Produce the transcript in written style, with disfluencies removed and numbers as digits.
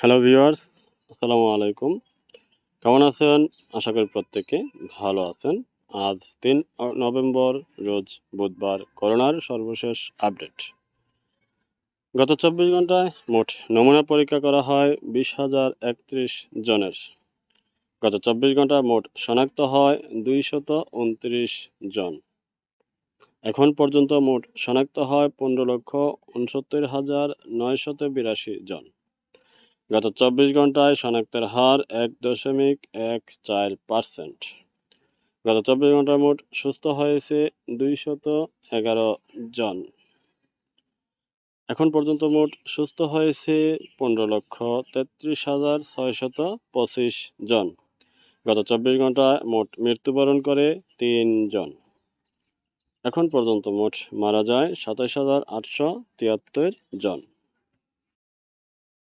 Hello viewers, আসসালামু আলাইকুম। কেমন আছেন? আশা করি প্রত্যেকে ভালো আছেন। আজ ৩ নভেম্বর রোজ বুধবার করোনার সর্বশেষ আপডেট। গত ২৪ ঘন্টায় মোট নমুনা পরীক্ষা করা হয় ২০,০৩১ জনের। গত ২৪ ঘন্টায় মোট শনাক্ত হয় ২২৯ জন। এখন পর্যন্ত মোট শনাক্ত হয় ১৫,৬৯,৯৮২ জন। গত ২৪ ঘন্টায় শনাক্তের হার ১.১৪%। গত ২৪ ঘন্টায় মোট সুস্থ হয়েছে ২১১ জন। এখন পর্যন্ত মোট সুস্থ হয়েছে ১৫,৩৩,৬২৫ জন। গত ২৪ ঘন্টায় মোট মৃত্যুবরণ করে ৩ জন। এখন পর্যন্ত মোট মারা যায় ২৭,৮৭৩ জন।